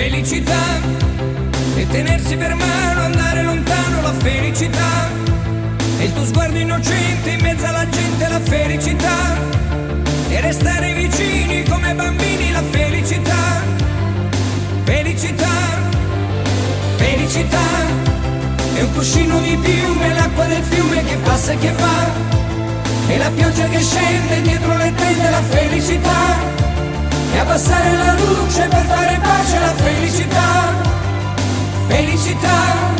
felicità e tenersi per mano, andare lontano, la felicità e il tuo sguardo innocente in mezzo alla gente, la felicità e restare vicini come bambini, la felicità, felicità, felicità è un cuscino di piume, l'acqua del fiume che passa e che va e la pioggia che scende dietro le tende, la felicità e abbassare la luce per fare pace, la felicità, felicità.